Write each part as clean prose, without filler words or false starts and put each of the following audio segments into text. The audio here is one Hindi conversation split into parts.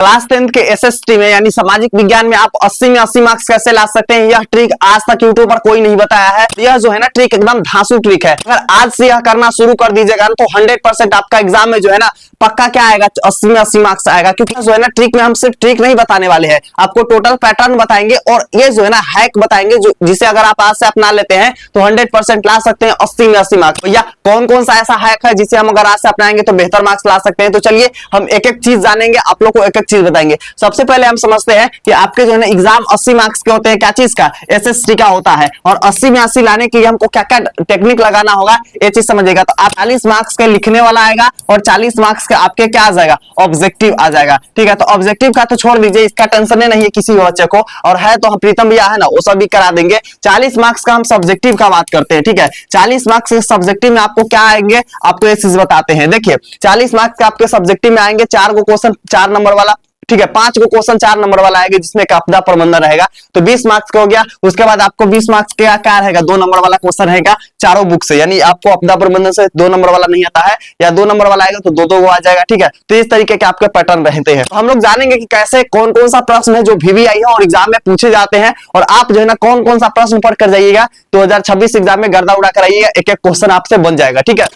क्लास 10 के एसएसटी में यानी सामाजिक विज्ञान में आप 80 में 80 मार्क्स कैसे ला सकते हैं, यह ट्रिक आज तक यूट्यूब पर कोई नहीं बताया है। यह जो है ना ट्रिक एकदम धांसू ट्रिक है। अगर आज से यह करना शुरू कर दीजिएगा तो 100% आपका एग्जाम में जो है ना पक्का क्या आएगा, 80 में 80 मार्क्स आएगा। क्योंकि जो है ना ट्रिक में हम सिर्फ ट्रिक नहीं बताने वाले हैं, आपको टोटल पैटर्न बताएंगे और ये जो है ना हैक बताएंगे जिसे अगर आप आज से अपना लेते हैं तो 100% ला सकते हैं 80 में 80 मार्क्स। भैया कौन कौन सा ऐसा हैक है जिसे हम अगर आज से अपनाएंगे तो बेहतर मार्क्स ला सकते हैं? तो चलिए हम एक एक चीज जानेंगे, आप लोग को एक एक चीज बताएंगे। सबसे पहले हम समझते हैं कि आपके जो है ना एग्जाम 80 मार्क्स के होते हैं, क्या चीज का, एसएसटी का होता है। और 80 में 80 लाने के लिए हमको क्या क्या टेक्निक लगाना होगा ये चीज समझिएगा। तो आप 40 मार्क्स के लिखने वाला आएगा और 40 मार्क्स के आपके क्या आ जाएगा, ऑब्जेक्टिव आ जाएगा। ठीक है, तो ऑब्जेक्टिव का तो छोड़ दीजिए, इसका टेंशन नहीं है किसी बच्चे को, और है तो हम प्रीतम भैया है ना वो सब भी करा देंगे। 40 मार्क्स का हम सब्जेक्टिव का बात करते हैं। ठीक है, 40 मार्क्स के सब्जेक्टिव में आपको क्या आएंगे, आपको ये चीज बताते हैं। देखिए 40 मार्क्स के आपके सब्जेक्टिव में आएंगे 4 गो क्वेश्चन 4 नंबर वाला, ठीक है, 5 को क्वेश्चन 4 नंबर वाला आएगा जिसमें आपदा प्रबंधन रहेगा, तो 20 मार्क्स का हो गया। उसके बाद आपको 20 मार्क्स का क्या रहेगा, 2 नंबर वाला क्वेश्चन रहेगा चारों बुक से, यानी आपको आपदा प्रबंधन से 2 नंबर वाला नहीं आता है या 2 नंबर वाला आएगा तो 2-2 आ जाएगा। ठीक है, तो इस तरीके के आपके पैटर्न रहते हैं। तो हम लोग जानेंगे कि कैसे कौन कौन सा प्रश्न है जो VVI है और एग्जाम में पूछे जाते हैं, और आप जो है ना कौन कौन सा प्रश्न पढ़ कर जाइएगा 2026 एग्जाम में गर्दा उड़ा कर आइएगा, एक एक क्वेश्चन आपसे बन जाएगा। ठीक है,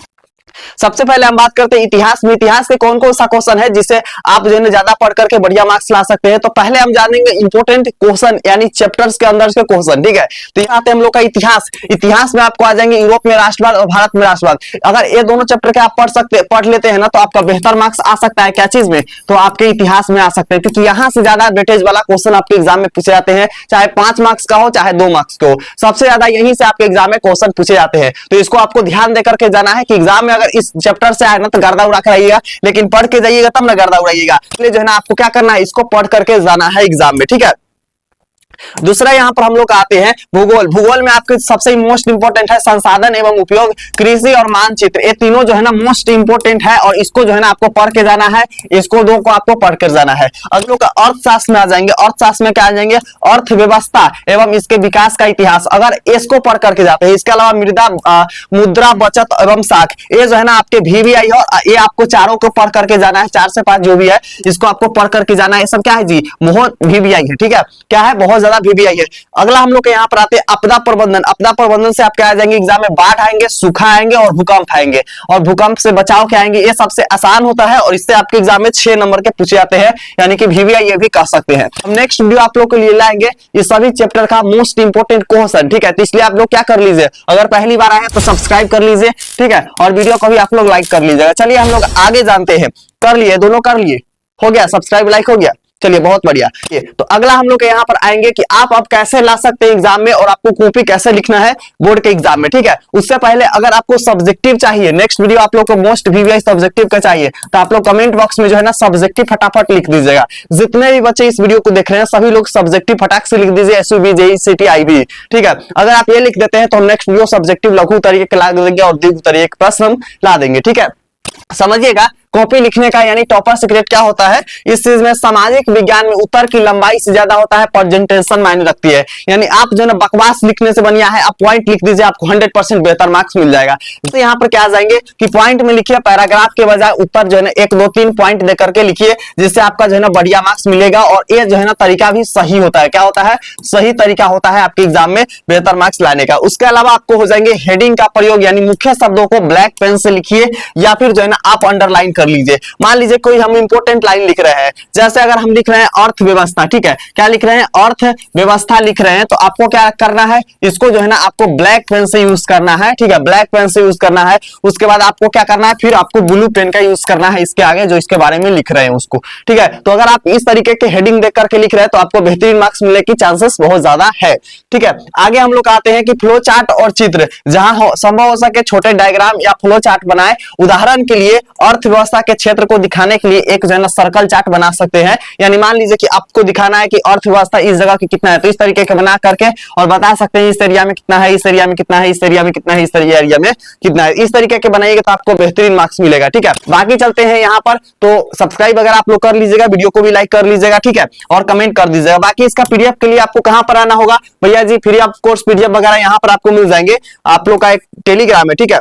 सबसे पहले हम बात करते हैं इतिहास में। इतिहास के कौन कौन सा क्वेश्चन है जिससे आप जो है ज्यादा पढ़ करके बढ़िया मार्क्स ला सकते हैं। तो पहले हम जानेंगे इंपोर्टेंट क्वेश्चन यानी चैप्टर्स के अंदर के क्वेश्चन। ठीक है, तो यहाँ आते हैं हम लोग का इतिहास। इतिहास में आपको आ जाएंगे यूरोप में राष्ट्रवाद और भारत में राष्ट्रवाद। अगर ये दोनों चैप्टर के आप पढ़ लेते हैं ना तो आपका बेहतर मार्क्स आ सकता है क्या चीज में, तो आपके इतिहास में आ सकते हैं, क्योंकि यहाँ से ज्यादा वेटेज वाला क्वेश्चन आपके एग्जाम में पूछे जाते हैं, चाहे 5 मार्क्स का हो चाहे 2 मार्क्स का हो, सबसे ज्यादा यहीं से आपके एग्जाम में क्वेश्चन पूछे जाते हैं। तो इसको आपको ध्यान देकर के जाना है कि एग्जाम में अगर इस चैप्टर से आए ना तो गर्दा उड़ा कर आइएगा, लेकिन पढ़ के जाइएगा तब ना गर्दा उड़ाइएगा। इसलिए जो है ना आपको क्या करना है, इसको पढ़ करके जाना है एग्जाम में। ठीक है, दूसरा यहाँ पर हम लोग आते हैं भूगोल। भूगोल में आपके सबसे मोस्ट इंपोर्टेंट है संसाधन एवं उपयोग, कृषि और मानचित्र। ये तीनों जो है ना मोस्ट इंपोर्टेंट है और इसको जो है ना आपको पढ़ के जाना है, इसको दो को आपको पढ़ कर जाना है। अगलों का अर्थशास्त्र में आ जाएंगे। अर्थशास्त्र में क्या आ जाएंगे, अर्थव्यवस्था एवं इसके विकास का इतिहास। अगर इसको पढ़ करके जाते हैं, इसके अलावा मुद्रा बचत एवं साख, ये जो है ना आपके VVI है और ये आपको चारों को पढ़ करके जाना है। 4 से 5 जो भी है इसको आपको पढ़ करके जाना है। ये सब क्या है जी, बहुत VVI है। ठीक है, क्या है, बहुत ज्यादा VVI है। अगला हम लोग के यहाँ पर आते हैं आपदा प्रबंधन। आपदा प्रबंधन से आप क्या आ जाएंगे एग्जाम में, बाढ़ आएंगे, सूखा आएंगे और भूकंप आएंगे, और भूकंप से बचाव क्या आएंगे। ये सबसे आसान होता है और इससे आपके एग्जाम में 6 नंबर के पूछे जाते हैं, यानी कि VVI ये भी कह सकते हैं। हम नेक्स्ट वीडियो आप लोग के लिए लाएंगे ये सभी चैप्टर का मोस्ट इंपोर्टेंट क्वेश्चन। ठीक है, तो इसलिए आप लोग क्या कर लीजिए, अगर पहली बार आए तो सब्सक्राइब कर लीजिए। ठीक है, और वीडियो को भी आप लोग लाइक कर लीजिएगा। चलिए हम लोग आगे जानते हैं। कर लिए, दोनों कर लिए, हो गया, सब्सक्राइब लाइक हो गया, चलिए बहुत बढ़िया। ये तो अगला हम लोग यहाँ पर आएंगे कि आप अब कैसे ला सकते हैं एग्जाम में और आपको कॉपी कैसे लिखना है बोर्ड के एग्जाम में। ठीक है, उससे पहले अगर आपको सब्जेक्टिव चाहिए, नेक्स्ट वीडियो आप लोग को मोस्ट VVI सब्जेक्टिव का चाहिए, तो आप लोग कमेंट बॉक्स में जो है ना सब्जेक्टिव फटाफट लिख दीजिएगा। जितने भी बच्चे इस वीडियो को देख रहे हैं सभी लोग सब्जेक्टिव फटाक से लिख दीजिए, SUB JEE CT IB। ठीक है, अगर आप ये लिख देते हैं तो नेक्स्ट वीडियो सब्जेक्टिव लघु तरीके के ला देंगे और दीर्घ तरीके के प्रश्न हम ला देंगे। ठीक है, समझिएगा कॉपी लिखने का यानी टॉपर सीक्रेट क्या होता है इस चीज में, सामाजिक विज्ञान में उत्तर की लंबाई से ज्यादा होता है प्रेजेंटेशन मायने रखती है। यानी आप जो ना बकवास लिखने से बढ़िया है आप पॉइंट लिख दीजिए, आपको 100% बेहतर मार्क्स मिल जाएगा। तो यहाँ पर क्या आ जाएंगे कि पॉइंट में लिखिए, पैराग्राफ के बजाय उत्तर जो है ना 1 2 3 पॉइंट देकर के लिखिए, जिससे आपका जो है ना बढ़िया मार्क्स मिलेगा। और ये जो है ना तरीका भी सही होता है, क्या होता है, सही तरीका होता है आपके एग्जाम में बेहतर मार्क्स लाने का। उसके अलावा आपको हो जाएंगे हेडिंग का प्रयोग, यानी मुख्य शब्दों को ब्लैक पेन से लिखिए या फिर जो है ना आप अंडरलाइन कर लीजिए। मान लीजिए कोई हम इंपोर्टेंट लाइन लिख रहे हैं, जैसे अगर हम लिख रहे हैं अर्थव्यवस्था। ठीक है, क्या लिख रहे हैं, अर्थव्यवस्था लिख रहे हैं, तो आपको क्या करना है, इसको जो है ना आपको ब्लैक पेन से यूज करना है। ठीक है, ब्लैक पेन से यूज करना है। उसके बाद आपको क्या करना है, फिर आपको ब्लू पेन का यूज करना है इसके आगे जो इसके बारे में लिख रहे हैं उसको। ठीक है, तो अगर आप इस तरीके के हेडिंग देख करके लिख रहे हैं तो आपको बेहतरीन मार्क्स मिलने की चांसेस बहुत ज्यादा है। ठीक है, आगे हम लोग आते हैं कि फ्लो चार्ट और चित्र, जहां संभव हो सके छोटे डायग्राम या फ्लो चार्ट बनाए। उदाहरण के लिए अर्थव्यवस्था के क्षेत्र को दिखाने के लिए एक जो है ना सर्कल चार्ट बना सकते हैं। यानी मान लीजिए कि आपको दिखाना है कि अर्थव्यवस्था इस जगह की कितना है, तो इस तरीके के बना करके और बता सकते हैं इस एरिया में कितना है, इस एरिया में कितना है, इस एरिया में कितना है, इस एरिया में कितना है। इस तरीके के बनाइएगा तो आपको बेहतरीन मार्क्स मिलेगा। ठीक है, बाकी चलते हैं यहाँ पर, तो सब्सक्राइब अगर आप लोग कर लीजिएगा, वीडियो को भी लाइक कर लीजिएगा। ठीक है, और कमेंट कर दीजिएगा। बाकी इसका PDF के लिए आपको कहां पर आना होगा भैया जी, फ्री ऑफ कोर्स PDF वगैरह यहाँ पर आपको मिल जाएंगे। आप लोग का एक टेलीग्राम है, ठीक है,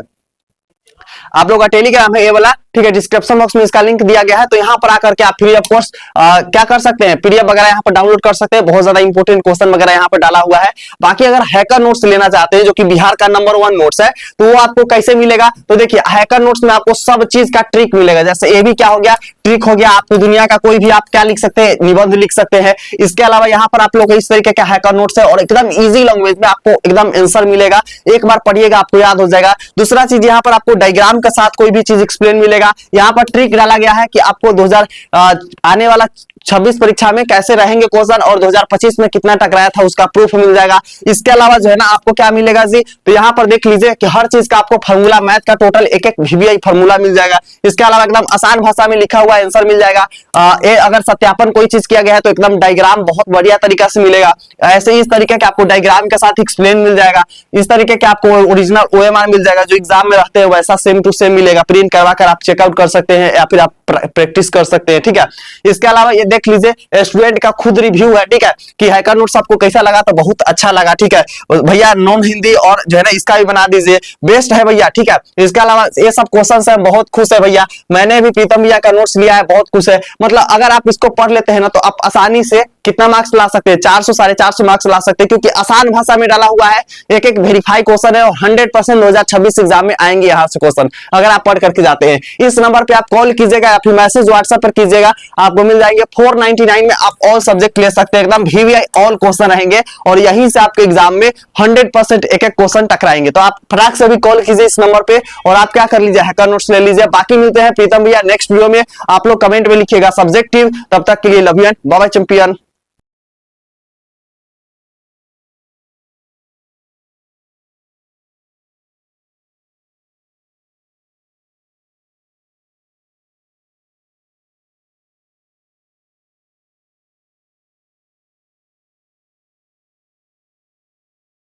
आप लोग का टेलीग्राम है ये वाला, ठीक है, डिस्क्रिप्शन बॉक्स में इसका लिंक दिया गया है, तो यहाँ पर आकर के आप फ्री ऑफ कोर्स क्या कर सकते हैं, पीडीएफ वगैरह यहाँ पर डाउनलोड कर सकते हैं। बहुत ज्यादा इंपोर्टेंट क्वेश्चन वगैरह यहाँ पर डाला हुआ है। बाकी अगर हैकर नोट्स लेना चाहते हैं, जो कि बिहार का नंबर 1 नोट्स है, तो वो आपको कैसे मिलेगा, तो देखिए हैकर नोट्स में आपको सब चीज का ट्रिक मिलेगा। जैसे ये भी क्या हो गया, ट्रिक हो गया। आपको दुनिया का कोई भी आप क्या लिख सकते हैं, निबंध लिख सकते हैं। इसके अलावा यहाँ पर आप लोग इस तरीके का हैकर नोट्स है और एकदम इजी लैंग्वेज में आपको एकदम आंसर मिलेगा। एक बार पढ़िएगा आपको याद हो जाएगा। दूसरा चीज यहाँ पर आपको डायग्राम के साथ कोई भी चीज एक्सप्लेन मिलेगा। यहाँ पर ट्रिक डाला गया है कि आपको 2000 आने वाला 26 परीक्षा में कैसे रहेंगे क्वेश्चन और 2025 में कितना टकराया था उसका प्रूफ मिल जाएगा। इसके अलावा जो है ना आपको क्या मिलेगा जी, तो यहाँ पर देख लीजिए कि हर चीज का आपको फॉर्मूला, मैथ का टोटल एक एक VBI फॉर्मूला मिल जाएगा। इसके अलावा एकदम आसान भाषा में लिखा हुआ आंसर मिल जाएगा। ये अगर सत्यापन कोई चीज किया गया है तो एकदम डायग्राम बहुत बढ़िया तरीका से मिलेगा। ऐसे ही इस तरीके के आपको डायग्राम के साथ एक्सप्लेन मिल जाएगा। इस तरीके के आपको ओरिजिनल OMR मिल जाएगा, जो एग्जाम में रहते हैं वैसा सेम टू सेम मिलेगा। प्रिंट करवा कर आप चेकआउट कर सकते हैं या फिर आप प्रैक्टिस कर सकते हैं। ठीक है, इसके अलावा ये देख लीजिए स्टूडेंट का खुद रिव्यू है। ठीक है, कि हैकर नोट्स आपको कैसा लगा, तो बहुत अच्छा लगा। ठीक है भैया, नॉन हिंदी और जो है ना इसका भी बना दीजिए, बेस्ट है भैया। ठीक है, इसके अलावा ये सब क्वेश्चन है, बहुत खुश है भैया। मैंने भी प्रीतम भैया का नोट्स लिया है, बहुत खुश है। मतलब अगर आप इसको पढ़ लेते हैं ना तो आप आसानी से कितना मार्क्स ला सकते हैं, 400 450 मार्क्स ला सकते हैं, क्योंकि आसान भाषा में डाला हुआ है। एक एक वेरीफाई क्वेश्चन है और 100% 2026 एग्जाम में आएंगे यहाँ से क्वेश्चन, अगर आप पढ़ करके जाते हैं। इस नंबर पे आप कॉल कीजिएगा या फिर मैसेज व्हाट्सएप पर कीजिएगा, आपको मिल जाएंगे 499 में। आप ऑल सब्जेक्ट ले सकते हैं, एकदम VBI ऑल क्वेश्चन रहेंगे और यहीं से आपके एग्जाम में 100% एक एक क्वेश्चन टकराएंगे। तो आप फटाक से भी कॉल कीजिए इस नंबर पे और आप क्या कर लीजिए, हैकर नोट्स ले लीजिए। बाकी मिलते हैं प्रीतम भैया नेक्स्ट वीडियो में। आप लोग कमेंट में लिखिएगा सब्जेक्टिव। तब तक के लिए love you and bye bye champion.